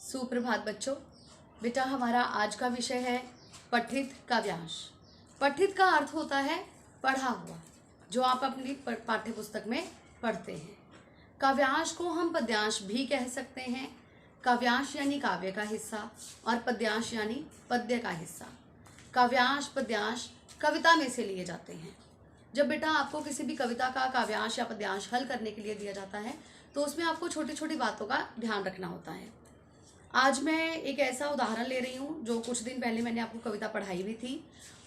सुप्रभात बच्चों। बेटा हमारा आज का विषय है पठित काव्यांश। पठित का अर्थ होता है पढ़ा हुआ, जो आप अपनी पाठ्य पुस्तक में पढ़ते हैं। काव्यांश को हम पद्यांश भी कह सकते हैं। काव्यांश यानी काव्य का हिस्सा और पद्यांश यानी पद्य का हिस्सा। काव्यांश पद्यांश कविता में से लिए जाते हैं। जब बेटा आपको किसी भी कविता का काव्यांश या पद्यांश हल करने के लिए दिया जाता है तो उसमें आपको छोटी छोटी बातों का ध्यान रखना होता है। आज मैं एक ऐसा उदाहरण ले रही हूँ जो कुछ दिन पहले मैंने आपको कविता पढ़ाई भी थी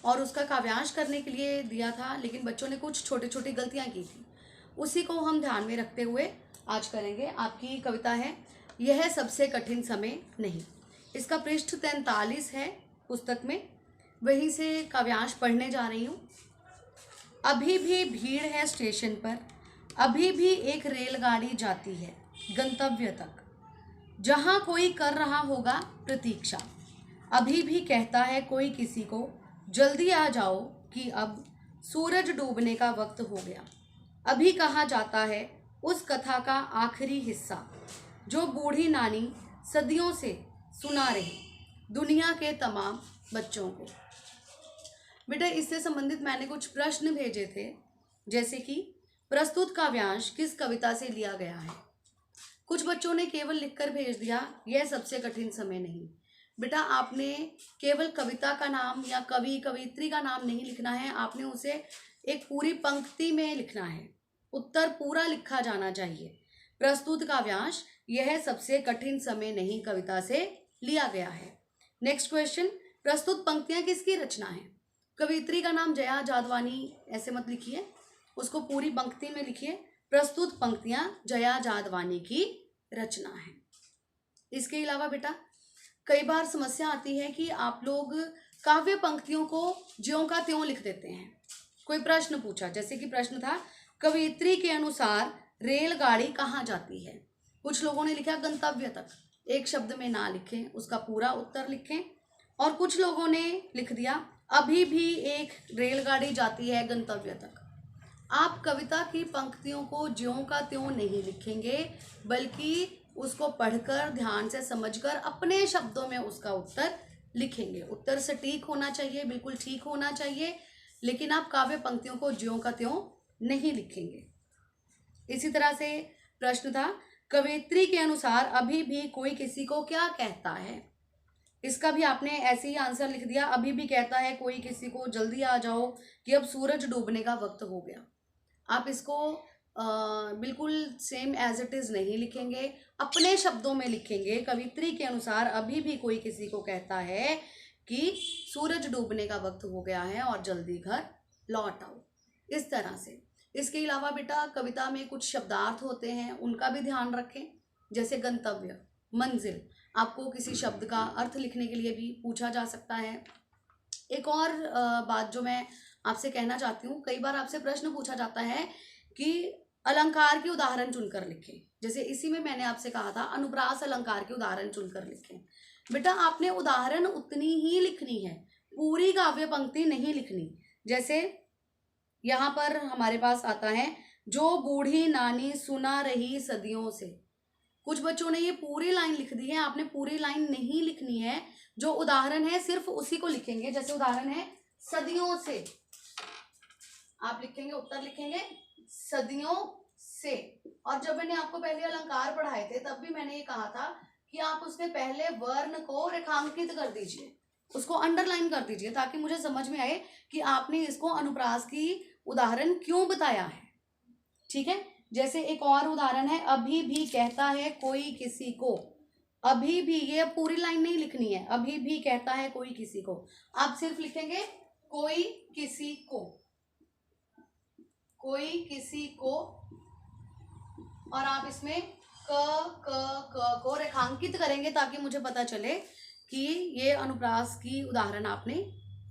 और उसका काव्यांश करने के लिए दिया था, लेकिन बच्चों ने कुछ छोटी छोटी गलतियाँ की थी। उसी को हम ध्यान में रखते हुए आज करेंगे। आपकी कविता है यह सबसे कठिन समय नहीं। इसका पृष्ठ 43 है पुस्तक में, वहीं से काव्यांश पढ़ने जा रही हूँ। अभी भी भीड़ है स्टेशन पर, अभी भी एक रेलगाड़ी जाती है गंतव्य तक, जहाँ कोई कर रहा होगा प्रतीक्षा। अभी भी कहता है कोई किसी को, जल्दी आ जाओ कि अब सूरज डूबने का वक्त हो गया। अभी कहा जाता है उस कथा का आखिरी हिस्सा, जो बूढ़ी नानी सदियों से सुना रही दुनिया के तमाम बच्चों को। बेटा इससे संबंधित मैंने कुछ प्रश्न भेजे थे, जैसे कि प्रस्तुत काव्यांश किस कविता से लिया गया है। कुछ बच्चों ने केवल लिखकर भेज दिया यह सबसे कठिन समय नहीं। बेटा आपने केवल कविता का नाम या कवि कवियत्री का नाम नहीं लिखना है, आपने उसे एक पूरी पंक्ति में लिखना है। उत्तर पूरा लिखा जाना चाहिए। प्रस्तुत काव्यांश यह सबसे कठिन समय नहीं कविता से लिया गया है। नेक्स्ट क्वेश्चन, प्रस्तुत पंक्तियां किसकी रचना है। कवियत्री का नाम जया जादवानी ऐसे मत लिखिए, उसको पूरी पंक्ति में लिखिए। प्रस्तुत पंक्तियां जया जादवानी की रचना है। इसके अलावा बेटा कई बार समस्या आती है कि आप लोग काव्य पंक्तियों को ज्यों का त्यों लिख देते हैं। कोई प्रश्न पूछा, जैसे कि प्रश्न था कवियत्री के अनुसार रेलगाड़ी कहाँ जाती है। कुछ लोगों ने लिखा गंतव्य तक, एक शब्द में ना लिखें, उसका पूरा उत्तर लिखें। और कुछ लोगों ने लिख दिया अभी भी एक रेलगाड़ी जाती है गंतव्य तक। आप कविता की पंक्तियों को ज्यों का त्यों नहीं लिखेंगे, बल्कि उसको पढ़कर ध्यान से समझकर अपने शब्दों में उसका उत्तर लिखेंगे। उत्तर सटीक होना चाहिए, बिल्कुल ठीक होना चाहिए, लेकिन आप काव्य पंक्तियों को ज्यों का त्यों नहीं लिखेंगे। इसी तरह से प्रश्न था कवियत्री के अनुसार अभी भी कोई किसी को क्या कहता है। इसका भी आपने ऐसे ही आंसर लिख दिया, अभी भी कहता है कोई किसी को, जल्दी आ जाओ कि अब सूरज डूबने का वक्त हो गया। आप इसको बिल्कुल सेम एज इट इज़ नहीं लिखेंगे, अपने शब्दों में लिखेंगे। कवियत्री के अनुसार अभी भी कोई किसी को कहता है कि सूरज डूबने का वक्त हो गया है और जल्दी घर लौट आओ, इस तरह से। इसके अलावा बेटा कविता में कुछ शब्दार्थ होते हैं, उनका भी ध्यान रखें। जैसे गंतव्य, मंजिल, आपको किसी शब्द का अर्थ लिखने के लिए भी पूछा जा सकता है। एक और बात जो मैं आपसे कहना चाहती हूँ, कई बार आपसे प्रश्न पूछा जाता है कि अलंकार के उदाहरण चुनकर लिखें। जैसे इसी में मैंने आपसे कहा था अनुप्रास अलंकार के उदाहरण चुनकर लिखें। बेटा आपने उदाहरण उतनी ही लिखनी है, पूरी काव्य पंक्ति नहीं लिखनी। जैसे यहाँ पर हमारे पास आता है जो बूढ़ी नानी सुना रही सदियों से। कुछ बच्चों ने ये पूरी लाइन लिख दी है, आपने पूरी लाइन नहीं लिखनी है। जो उदाहरण है सिर्फ उसी को लिखेंगे। जैसे उदाहरण है सदियों से, आप लिखेंगे, उत्तर लिखेंगे सदियों से। और जब मैंने आपको पहले अलंकार पढ़ाए थे तब भी मैंने ये कहा था कि आप उसके पहले वर्ण को रेखांकित कर दीजिए, उसको अंडरलाइन कर दीजिए, ताकि मुझे समझ में आए कि आपने इसको अनुप्रास की उदाहरण क्यों बताया है। ठीक है। जैसे एक और उदाहरण है अभी भी कहता है कोई किसी को। अभी भी, ये पूरी लाइन नहीं लिखनी है, अभी भी कहता है कोई किसी को। आप सिर्फ लिखेंगे कोई किसी को, कोई किसी को, और आप इसमें क को रेखांकित करेंगे ताकि मुझे पता चले कि ये अनुप्रास की उदाहरण आपने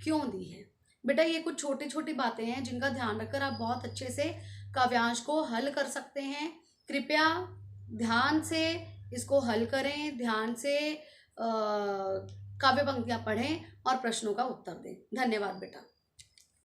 क्यों दी है। बेटा ये कुछ छोटी छोटी बातें हैं जिनका ध्यान रखकर आप बहुत अच्छे से काव्यांश को हल कर सकते हैं। कृपया ध्यान से इसको हल करें, ध्यान से काव्य पंक्तियां पढ़ें और प्रश्नों का उत्तर दें। धन्यवाद बेटा।